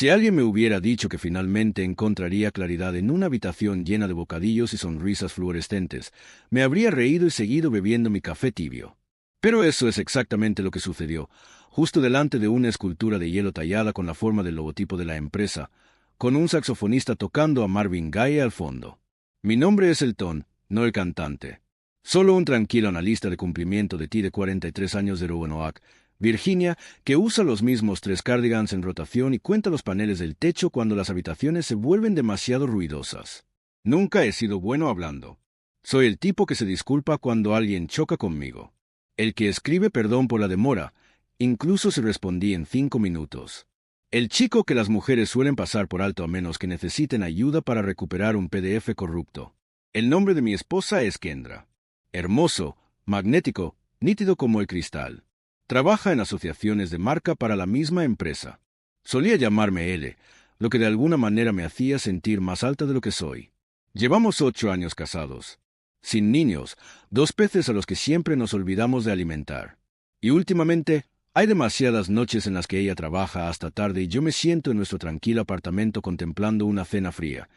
Si alguien me hubiera dicho que finalmente encontraría claridad en una habitación llena de bocadillos y sonrisas fluorescentes, me habría reído y seguido bebiendo mi café tibio. Pero eso es exactamente lo que sucedió, justo delante de una escultura de hielo tallada con la forma del logotipo de la empresa, con un saxofonista tocando a Marvin Gaye al fondo. Mi nombre es Elton, no el cantante. Solo un tranquilo analista de cumplimiento de ti de 43 años de Roanoke, Virginia, que usa los mismos 3 cardigans en rotación y cuenta los paneles del techo cuando las habitaciones se vuelven demasiado ruidosas. Nunca he sido bueno hablando. Soy el tipo que se disculpa cuando alguien choca conmigo. El que escribe perdón por la demora, incluso si respondí en 5 minutos. El chico que las mujeres suelen pasar por alto a menos que necesiten ayuda para recuperar un PDF corrupto. El nombre de mi esposa es Kendra. Hermoso, magnético, nítido como el cristal. Trabaja en asociaciones de marca para la misma empresa. Solía llamarme L, lo que de alguna manera me hacía sentir más alta de lo que soy. Llevamos 8 años casados. Sin niños, 2 peces a los que siempre nos olvidamos de alimentar. Y últimamente, hay demasiadas noches en las que ella trabaja hasta tarde y yo me siento en nuestro tranquilo apartamento contemplando una cena fría,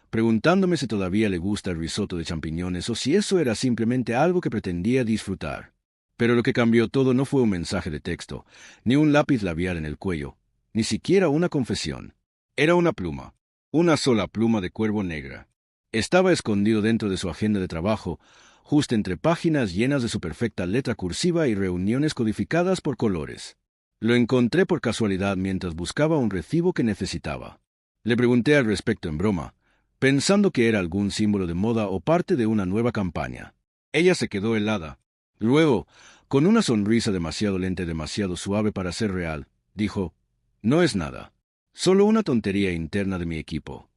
preguntándome si todavía le gusta el risotto de champiñones o si eso era simplemente algo que pretendía disfrutar. Pero lo que cambió todo no fue un mensaje de texto, ni un lápiz labial en el cuello, ni siquiera una confesión. Era una pluma, una sola pluma de cuervo negra. Estaba escondido dentro de su agenda de trabajo, justo entre páginas llenas de su perfecta letra cursiva y reuniones codificadas por colores. Lo encontré por casualidad mientras buscaba un recibo que necesitaba. Le pregunté al respecto en broma, pensando que era algún símbolo de moda o parte de una nueva campaña. Ella se quedó helada. Luego, con una sonrisa demasiado lenta y demasiado suave para ser real, dijo, «No es nada, solo una tontería interna de mi equipo».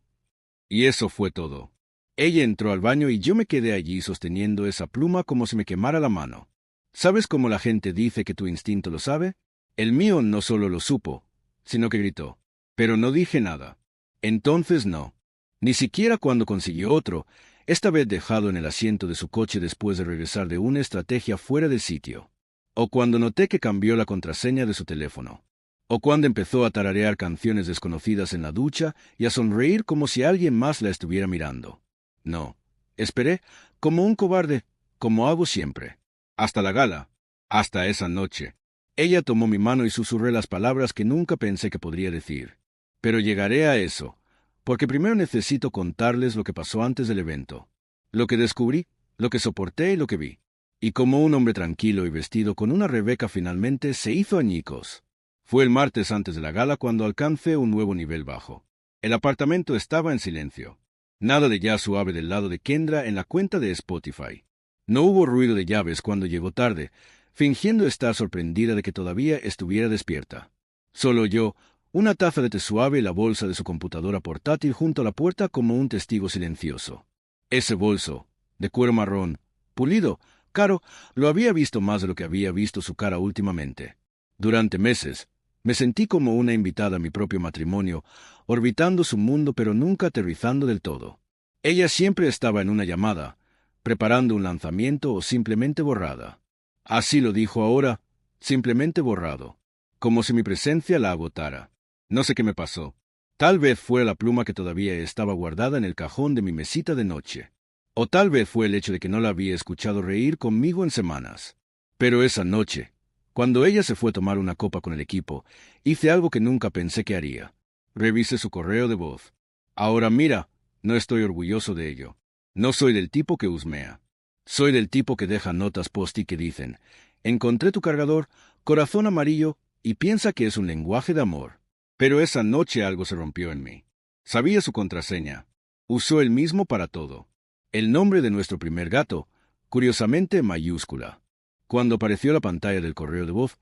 Y eso fue todo. Ella entró al baño y yo me quedé allí sosteniendo esa pluma como si me quemara la mano. ¿Sabes cómo la gente dice que tu instinto lo sabe? El mío no solo lo supo, sino que gritó. Pero no dije nada. Entonces no. Ni siquiera cuando consiguió otro, esta vez dejado en el asiento de su coche después de regresar de una estrategia fuera de sitio. O cuando noté que cambió la contraseña de su teléfono. O cuando empezó a tararear canciones desconocidas en la ducha y a sonreír como si alguien más la estuviera mirando. No. Esperé, como un cobarde, como hago siempre. Hasta la gala. Hasta esa noche. Ella tomó mi mano y susurré las palabras que nunca pensé que podría decir. Pero llegaré a eso, porque primero necesito contarles lo que pasó antes del evento. Lo que descubrí, lo que soporté y lo que vi. Y como un hombre tranquilo y vestido con una Rebeca finalmente se hizo añicos. Fue el martes antes de la gala cuando alcancé un nuevo nivel bajo. El apartamento estaba en silencio. Nada de jazz suave del lado de Kendra en la cuenta de Spotify. No hubo ruido de llaves cuando llegó tarde, fingiendo estar sorprendida de que todavía estuviera despierta. Solo yo, una taza de té suave y la bolsa de su computadora portátil junto a la puerta como un testigo silencioso. Ese bolso, de cuero marrón, pulido, caro, lo había visto más de lo que había visto su cara últimamente. Durante meses, me sentí como una invitada a mi propio matrimonio, orbitando su mundo pero nunca aterrizando del todo. Ella siempre estaba en una llamada, preparando un lanzamiento o simplemente borrada. Así lo dijo ahora, simplemente borrado, como si mi presencia la agotara. No sé qué me pasó. Tal vez fue la pluma que todavía estaba guardada en el cajón de mi mesita de noche. O tal vez fue el hecho de que no la había escuchado reír conmigo en semanas. Pero esa noche, cuando ella se fue a tomar una copa con el equipo, hice algo que nunca pensé que haría. Revisé su correo de voz. Ahora mira, no estoy orgulloso de ello. No soy del tipo que husmea. Soy del tipo que deja notas post-it que dicen, encontré tu cargador, corazón amarillo, y piensa que es un lenguaje de amor. Pero esa noche algo se rompió en mí. Sabía su contraseña. Usó el mismo para todo. El nombre de nuestro primer gato, curiosamente mayúscula. Cuando apareció la pantalla del correo de voz,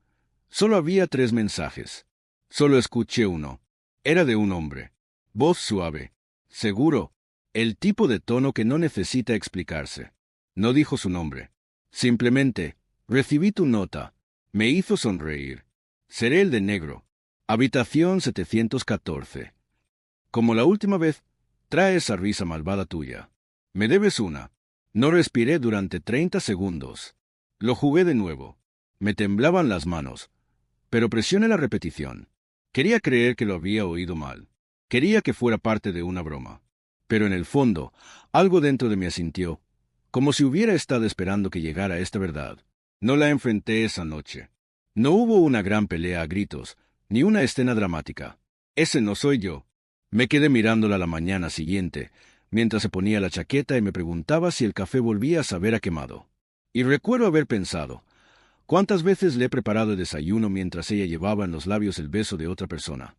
solo había 3 mensajes. Solo escuché uno. Era de un hombre. Voz suave. Seguro. El tipo de tono que no necesita explicarse. No dijo su nombre. Simplemente, recibí tu nota. Me hizo sonreír. Seré el de negro. Habitación 714. Como la última vez, trae esa risa malvada tuya. Me debes una. No respiré durante 30 segundos. Lo jugué de nuevo. Me temblaban las manos. Pero presioné la repetición. Quería creer que lo había oído mal. Quería que fuera parte de una broma. Pero en el fondo, algo dentro de mí asintió, como si hubiera estado esperando que llegara esta verdad. No la enfrenté esa noche. No hubo una gran pelea a gritos, ni una escena dramática. Ese no soy yo. Me quedé mirándola la mañana siguiente, mientras se ponía la chaqueta y me preguntaba si el café volvía a saber a quemado. Y recuerdo haber pensado, ¿cuántas veces le he preparado el desayuno mientras ella llevaba en los labios el beso de otra persona?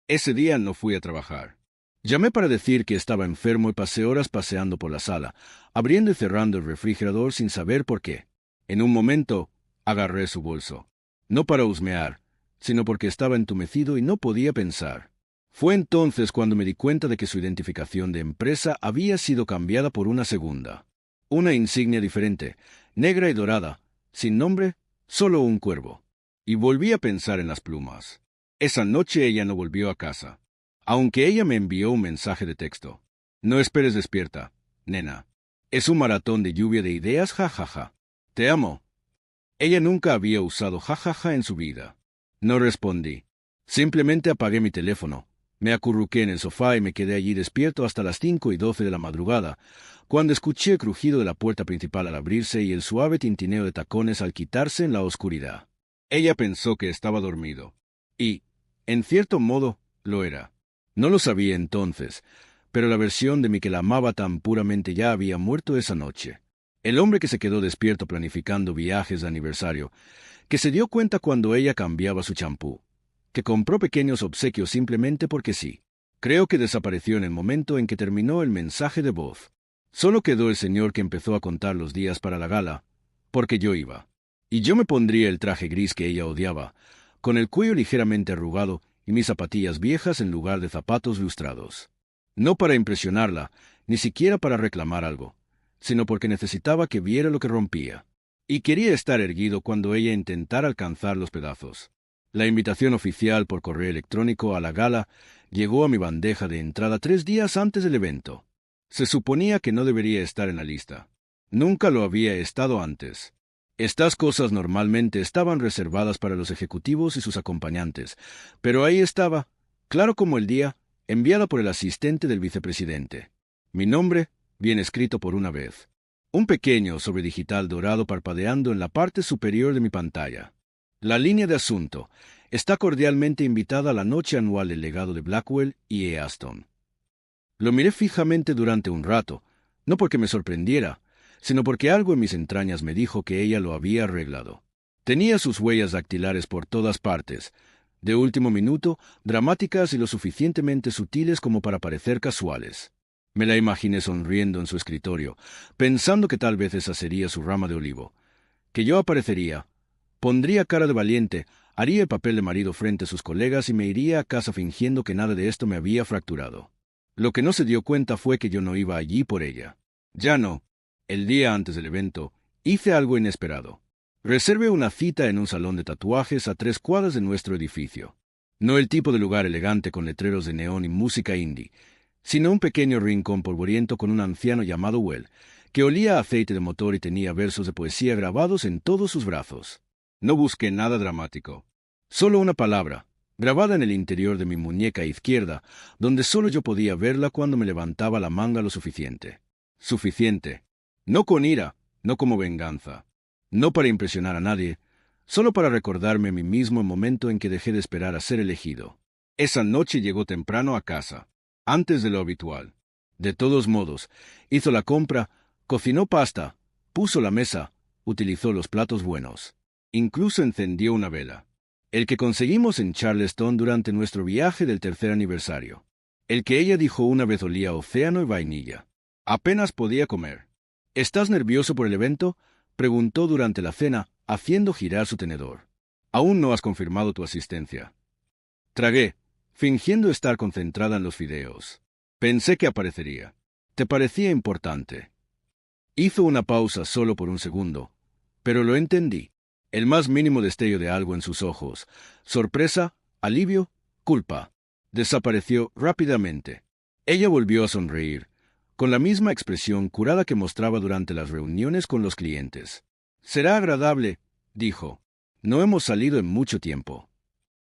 Ese día no fui a trabajar. Llamé para decir que estaba enfermo y pasé horas paseando por la sala, abriendo y cerrando el refrigerador sin saber por qué. En un momento, agarré su bolso. No para husmear, sino porque estaba entumecido y no podía pensar. Fue entonces cuando me di cuenta de que su identificación de empresa había sido cambiada por una segunda. Una insignia diferente, negra y dorada, sin nombre, solo un cuervo. Y volví a pensar en las plumas. Esa noche ella no volvió a casa, aunque ella me envió un mensaje de texto. No esperes despierta, nena. Es un maratón de lluvia de ideas, jajaja. Te amo. Ella nunca había usado jajaja en su vida. No respondí. Simplemente apagué mi teléfono. Me acurruqué en el sofá y me quedé allí despierto hasta las 5:12 de la madrugada, cuando escuché el crujido de la puerta principal al abrirse y el suave tintineo de tacones al quitarse en la oscuridad. Ella pensó que estaba dormido. Y, en cierto modo, lo era. No lo sabía entonces, pero la versión de mí que la amaba tan puramente ya había muerto esa noche. El hombre que se quedó despierto planificando viajes de aniversario, que se dio cuenta cuando ella cambiaba su champú, que compró pequeños obsequios simplemente porque sí. Creo que desapareció en el momento en que terminó el mensaje de voz. Solo quedó el señor que empezó a contar los días para la gala, porque yo iba. Y yo me pondría el traje gris que ella odiaba, con el cuello ligeramente arrugado y mis zapatillas viejas en lugar de zapatos lustrados. No para impresionarla, ni siquiera para reclamar algo, sino porque necesitaba que viera lo que rompía. Y quería estar erguido cuando ella intentara alcanzar los pedazos. La invitación oficial por correo electrónico a la gala llegó a mi bandeja de entrada 3 días antes del evento. Se suponía que no debería estar en la lista. Nunca lo había estado antes. Estas cosas normalmente estaban reservadas para los ejecutivos y sus acompañantes, pero ahí estaba, claro como el día, enviada por el asistente del vicepresidente. Mi nombre, bien escrito por una vez. Un pequeño sobredigital dorado parpadeando en la parte superior de mi pantalla. La línea de asunto. Está cordialmente invitada a la noche anual del legado de Blackwell y E. Aston. Lo miré fijamente durante un rato, no porque me sorprendiera, sino porque algo en mis entrañas me dijo que ella lo había arreglado. Tenía sus huellas dactilares por todas partes, de último minuto, dramáticas y lo suficientemente sutiles como para parecer casuales. Me la imaginé sonriendo en su escritorio, pensando que tal vez esa sería su rama de olivo, que yo aparecería, pondría cara de valiente, haría el papel de marido frente a sus colegas y me iría a casa fingiendo que nada de esto me había fracturado. Lo que no se dio cuenta fue que yo no iba allí por ella. Ya no. El día antes del evento, hice algo inesperado. Reservé una cita en un salón de tatuajes a 3 cuadras de nuestro edificio. No el tipo de lugar elegante con letreros de neón y música indie, sino un pequeño rincón polvoriento con un anciano llamado Well, que olía a aceite de motor y tenía versos de poesía grabados en todos sus brazos. No busqué nada dramático. Solo una palabra, grabada en el interior de mi muñeca izquierda, donde solo yo podía verla cuando me levantaba la manga lo suficiente. Suficiente. No con ira, no como venganza. No para impresionar a nadie, solo para recordarme a mí mismo el momento en que dejé de esperar a ser elegido. Esa noche llegó temprano a casa, antes de lo habitual. De todos modos, hizo la compra, cocinó pasta, puso la mesa, utilizó los platos buenos. Incluso encendió una vela. El que conseguimos en Charleston durante nuestro viaje del 3er aniversario. El que ella dijo una vez olía a océano y vainilla. Apenas podía comer. ¿Estás nervioso por el evento?, preguntó durante la cena, haciendo girar su tenedor. Aún no has confirmado tu asistencia. Tragué, fingiendo estar concentrada en los fideos. Pensé que aparecería. ¿Te parecía importante? Hizo una pausa solo por un segundo, pero lo entendí. El más mínimo destello de algo en sus ojos. Sorpresa, alivio, culpa. Desapareció rápidamente. Ella volvió a sonreír, con la misma expresión curada que mostraba durante las reuniones con los clientes. Será agradable, dijo. No hemos salido en mucho tiempo.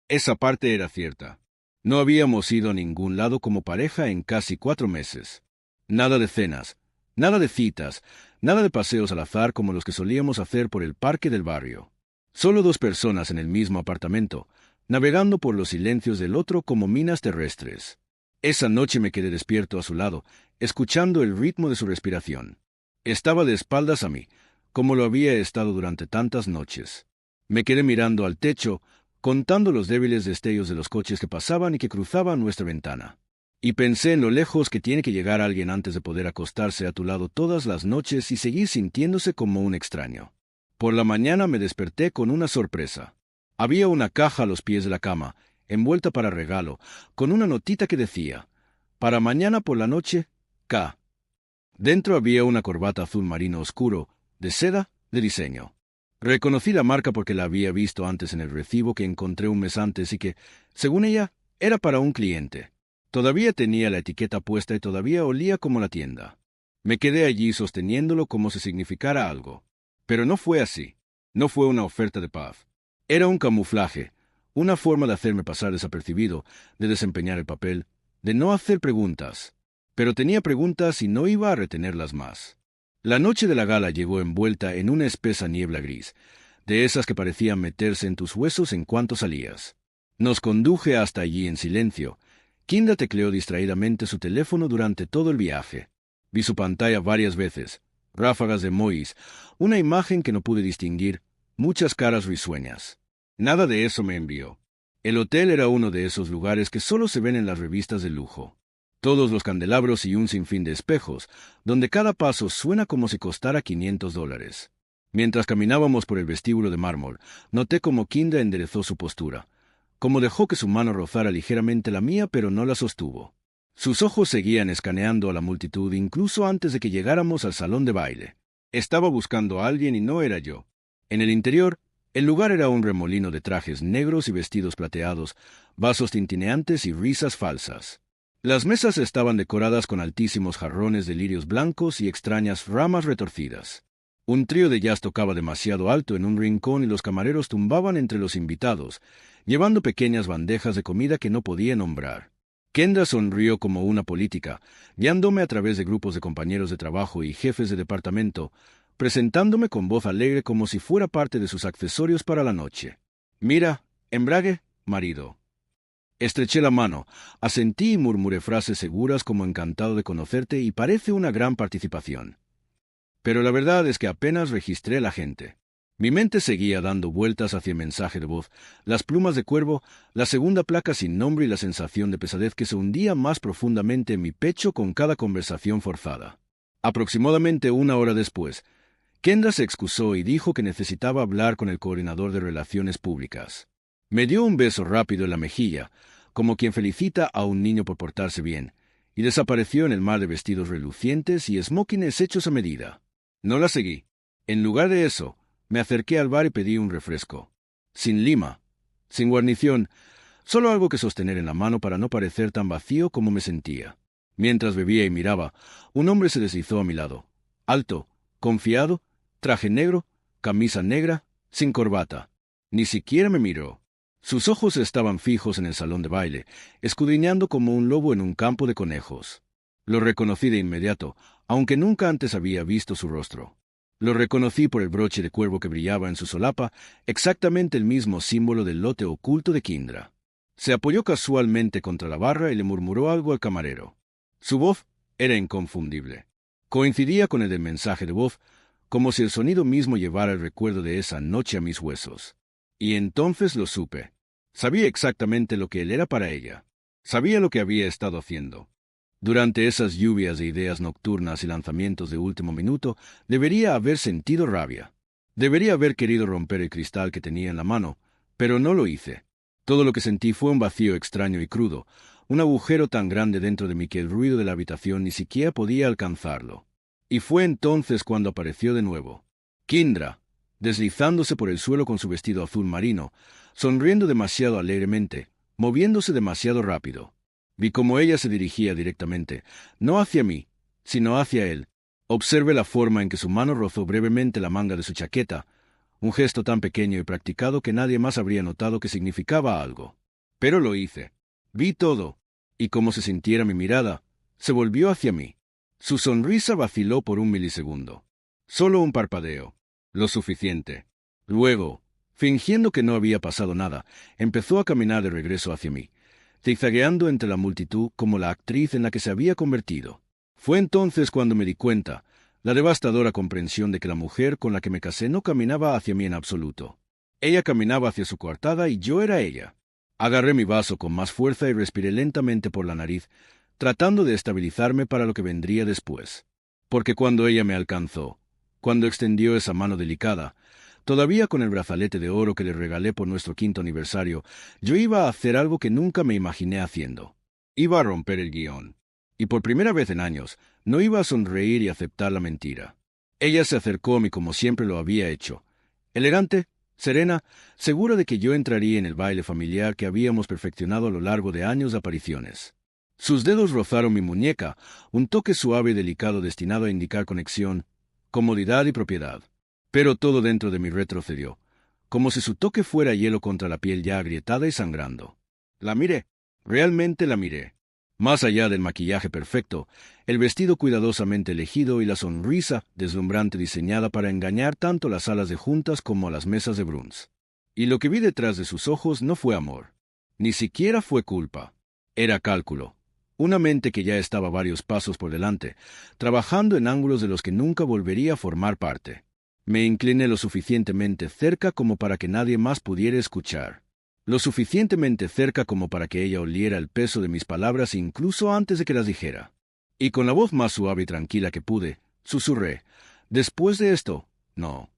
Esa parte era cierta. No habíamos ido a ningún lado como pareja en casi 4 meses. Nada de cenas, nada de citas, nada de paseos al azar como los que solíamos hacer por el parque del barrio. Solo 2 personas en el mismo apartamento, navegando por los silencios del otro como minas terrestres. Esa noche me quedé despierto a su lado, escuchando el ritmo de su respiración. Estaba de espaldas a mí, como lo había estado durante tantas noches. Me quedé mirando al techo, contando los débiles destellos de los coches que pasaban y que cruzaban nuestra ventana. Y pensé en lo lejos que tiene que llegar alguien antes de poder acostarse a tu lado todas las noches y seguir sintiéndose como un extraño. Por la mañana me desperté con una sorpresa. Había una caja a los pies de la cama, envuelta para regalo, con una notita que decía, «Para mañana por la noche, K». Dentro había una corbata azul marino oscuro, de seda, de diseño. Reconocí la marca porque la había visto antes en el recibo que encontré un mes antes y que, según ella, era para un cliente. Todavía tenía la etiqueta puesta y todavía olía como la tienda. Me quedé allí sosteniéndolo como si significara algo. Pero no fue así. No fue una oferta de paz. Era un camuflaje, una forma de hacerme pasar desapercibido, de desempeñar el papel, de no hacer preguntas. Pero tenía preguntas y no iba a retenerlas más. La noche de la gala llegó envuelta en una espesa niebla gris, de esas que parecían meterse en tus huesos en cuanto salías. Nos conduje hasta allí en silencio. Kindra tecleó distraídamente su teléfono durante todo el viaje. Vi su pantalla varias veces, ráfagas de emojis, una imagen que no pude distinguir, muchas caras risueñas. Nada de eso me envió. El hotel era uno de esos lugares que solo se ven en las revistas de lujo. Todos los candelabros y un sinfín de espejos, donde cada paso suena como si costara $500. Mientras caminábamos por el vestíbulo de mármol, noté cómo Kindra enderezó su postura, como dejó que su mano rozara ligeramente la mía pero no la sostuvo. Sus ojos seguían escaneando a la multitud incluso antes de que llegáramos al salón de baile. Estaba buscando a alguien y no era yo. En el interior, el lugar era un remolino de trajes negros y vestidos plateados, vasos tintineantes y risas falsas. Las mesas estaban decoradas con altísimos jarrones de lirios blancos y extrañas ramas retorcidas. Un trío de jazz tocaba demasiado alto en un rincón y los camareros tumbaban entre los invitados, llevando pequeñas bandejas de comida que no podía nombrar. Kendra sonrió como una política, guiándome a través de grupos de compañeros de trabajo y jefes de departamento, presentándome con voz alegre como si fuera parte de sus accesorios para la noche. «Mira, embrague, marido». Estreché la mano, asentí y murmuré frases seguras como encantado de conocerte y parece una gran participación. Pero la verdad es que apenas registré la gente. Mi mente seguía dando vueltas hacia el mensaje de voz, las plumas de cuervo, la segunda placa sin nombre y la sensación de pesadez que se hundía más profundamente en mi pecho con cada conversación forzada. Aproximadamente 1 hora después, Kendra se excusó y dijo que necesitaba hablar con el coordinador de relaciones públicas. Me dio un beso rápido en la mejilla, como quien felicita a un niño por portarse bien, y desapareció en el mar de vestidos relucientes y smokines hechos a medida. No la seguí. En lugar de eso, me acerqué al bar y pedí un refresco. Sin lima, sin guarnición, solo algo que sostener en la mano para no parecer tan vacío como me sentía. Mientras bebía y miraba, un hombre se deslizó a mi lado. Alto, confiado, traje negro, camisa negra, sin corbata. Ni siquiera me miró. Sus ojos estaban fijos en el salón de baile, escudriñando como un lobo en un campo de conejos. Lo reconocí de inmediato, aunque nunca antes había visto su rostro. Lo reconocí por el broche de cuervo que brillaba en su solapa, exactamente el mismo símbolo del lote oculto de Kindra. Se apoyó casualmente contra la barra y le murmuró algo al camarero. Su voz era inconfundible. Coincidía con el del mensaje de voz, como si el sonido mismo llevara el recuerdo de esa noche a mis huesos. Y entonces lo supe. Sabía exactamente lo que él era para ella. Sabía lo que había estado haciendo. Durante esas lluvias de ideas nocturnas y lanzamientos de último minuto, debería haber sentido rabia. Debería haber querido romper el cristal que tenía en la mano, pero no lo hice. Todo lo que sentí fue un vacío extraño y crudo, un agujero tan grande dentro de mí que el ruido de la habitación ni siquiera podía alcanzarlo. Y fue entonces cuando apareció de nuevo. Kindra, deslizándose por el suelo con su vestido azul marino, sonriendo demasiado alegremente, moviéndose demasiado rápido. Vi cómo ella se dirigía directamente, no hacia mí, sino hacia él. Observé la forma en que su mano rozó brevemente la manga de su chaqueta, un gesto tan pequeño y practicado que nadie más habría notado que significaba algo. Pero lo hice. Vi todo, y como se sintiera mi mirada, se volvió hacia mí. Su sonrisa vaciló por un milisegundo. Solo un parpadeo. Lo suficiente. Luego, fingiendo que no había pasado nada, empezó a caminar de regreso hacia mí, zigzagueando entre la multitud como la actriz en la que se había convertido. Fue entonces cuando me di cuenta, la devastadora comprensión de que la mujer con la que me casé no caminaba hacia mí en absoluto. Ella caminaba hacia su coartada y yo era ella. Agarré mi vaso con más fuerza y respiré lentamente por la nariz, tratando de estabilizarme para lo que vendría después. Porque cuando ella me alcanzó, cuando extendió esa mano delicada, todavía con el brazalete de oro que le regalé por nuestro 5º aniversario, yo iba a hacer algo que nunca me imaginé haciendo. Iba a romper el guión. Y por primera vez en años, no iba a sonreír y aceptar la mentira. Ella se acercó a mí como siempre lo había hecho. Elegante, serena, segura de que yo entraría en el baile familiar que habíamos perfeccionado a lo largo de años de apariciones. Sus dedos rozaron mi muñeca, un toque suave y delicado destinado a indicar conexión, comodidad y propiedad. Pero todo dentro de mí retrocedió, como si su toque fuera hielo contra la piel ya agrietada y sangrando. La miré, realmente la miré. Más allá del maquillaje perfecto, el vestido cuidadosamente elegido y la sonrisa deslumbrante diseñada para engañar tanto las salas de juntas como las mesas de brunch. Y lo que vi detrás de sus ojos no fue amor. Ni siquiera fue culpa. Era cálculo. Una mente que ya estaba varios pasos por delante, trabajando en ángulos de los que nunca volvería a formar parte. Me incliné lo suficientemente cerca como para que nadie más pudiera escuchar. Lo suficientemente cerca como para que ella oliera el peso de mis palabras incluso antes de que las dijera. Y con la voz más suave y tranquila que pude, susurré, «Después de esto, no».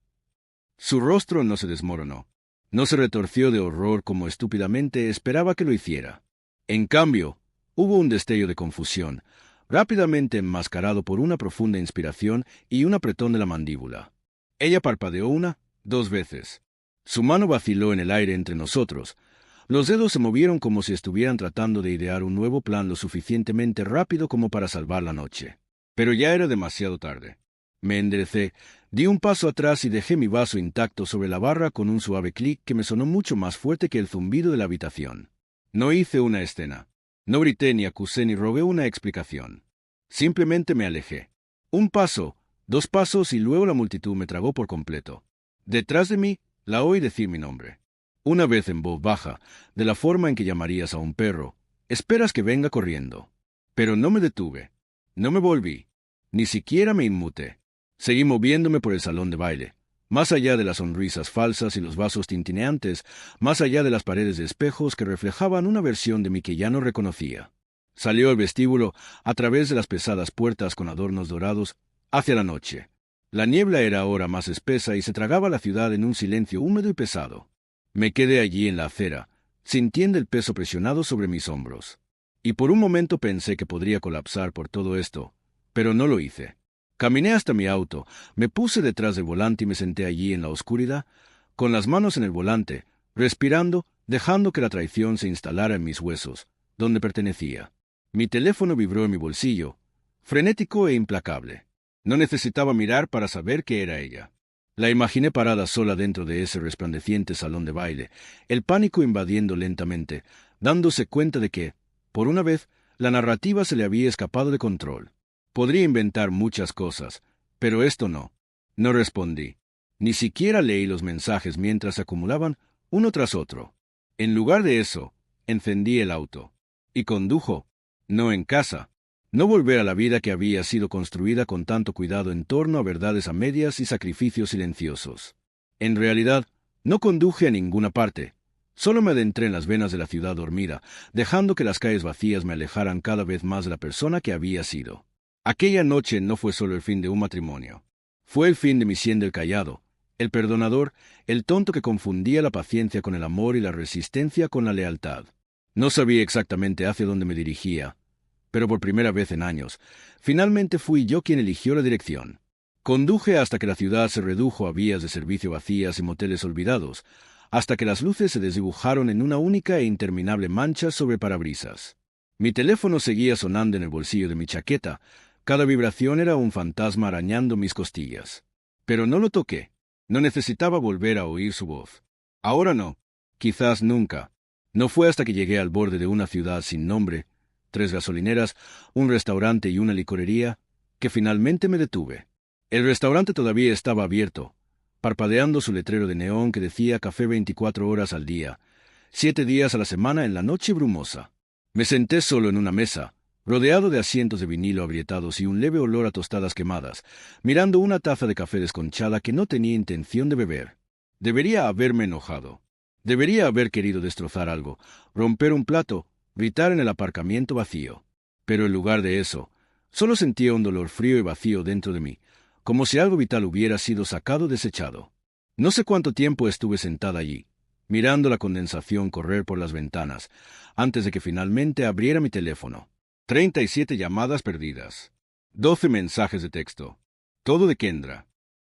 Su rostro no se desmoronó. No se retorció de horror como estúpidamente esperaba que lo hiciera. En cambio, hubo un destello de confusión, rápidamente enmascarado por una profunda inspiración y un apretón de la mandíbula. Ella parpadeó 1, 2 veces. Su mano vaciló en el aire entre nosotros. Los dedos se movieron como si estuvieran tratando de idear un nuevo plan lo suficientemente rápido como para salvar la noche. Pero ya era demasiado tarde. Me enderecé, di un paso atrás y dejé mi vaso intacto sobre la barra con un suave clic que me sonó mucho más fuerte que el zumbido de la habitación. No hice una escena. No grité ni acusé ni rogué una explicación. Simplemente me alejé. 1 paso, 2 pasos y luego la multitud me tragó por completo. Detrás de mí, la oí decir mi nombre. Una vez en voz baja, de la forma en que llamarías a un perro, esperas que venga corriendo. Pero no me detuve. No me volví. Ni siquiera me inmuté. Seguí moviéndome por el salón de baile, más allá de las sonrisas falsas y los vasos tintineantes, más allá de las paredes de espejos que reflejaban una versión de mí que ya no reconocía. Salió al vestíbulo, a través de las pesadas puertas con adornos dorados, hacia la noche. La niebla era ahora más espesa y se tragaba la ciudad en un silencio húmedo y pesado. Me quedé allí en la acera, sintiendo el peso presionado sobre mis hombros. Y por un momento pensé que podría colapsar por todo esto, pero no lo hice. Caminé hasta mi auto, me puse detrás del volante y me senté allí en la oscuridad, con las manos en el volante, respirando, dejando que la traición se instalara en mis huesos, donde pertenecía. Mi teléfono vibró en mi bolsillo, frenético e implacable. No necesitaba mirar para saber que era ella. La imaginé parada sola dentro de ese resplandeciente salón de baile, el pánico invadiendo lentamente, dándose cuenta de que, por una vez, la narrativa se le había escapado de control. Podría inventar muchas cosas, pero esto no. No respondí. Ni siquiera leí los mensajes mientras se acumulaban uno tras otro. En lugar de eso, encendí el auto. Y condujo. No en casa. No volver a la vida que había sido construida con tanto cuidado en torno a verdades a medias y sacrificios silenciosos. En realidad, no conduje a ninguna parte. Solo me adentré en las venas de la ciudad dormida, dejando que las calles vacías me alejaran cada vez más de la persona que había sido. Aquella noche no fue solo el fin de un matrimonio. Fue el fin de mi siendo el callado, el perdonador, el tonto que confundía la paciencia con el amor y la resistencia con la lealtad. No sabía exactamente hacia dónde me dirigía, pero por primera vez en años, finalmente fui yo quien eligió la dirección. Conduje hasta que la ciudad se redujo a vías de servicio vacías y moteles olvidados, hasta que las luces se desdibujaron en una única e interminable mancha sobre parabrisas. Mi teléfono seguía sonando en el bolsillo de mi chaqueta. Cada vibración era un fantasma arañando mis costillas. Pero no lo toqué. No necesitaba volver a oír su voz. Ahora no. Quizás nunca. No fue hasta que llegué al borde de una ciudad sin nombre, 3 gasolineras, un restaurante y una licorería, que finalmente me detuve. El restaurante todavía estaba abierto, parpadeando su letrero de neón que decía café 24 horas al día, 7 días a la semana en la noche brumosa. Me senté solo en una mesa, rodeado de asientos de vinilo agrietados y un leve olor a tostadas quemadas, mirando una taza de café desconchada que no tenía intención de beber. Debería haberme enojado. Debería haber querido destrozar algo, romper un plato, gritar en el aparcamiento vacío. Pero en lugar de eso, solo sentía un dolor frío y vacío dentro de mí, como si algo vital hubiera sido sacado desechado. No sé cuánto tiempo estuve sentada allí, mirando la condensación correr por las ventanas, antes de que finalmente abriera mi teléfono. 37 llamadas perdidas. 12 mensajes de texto. Todo de Kendra.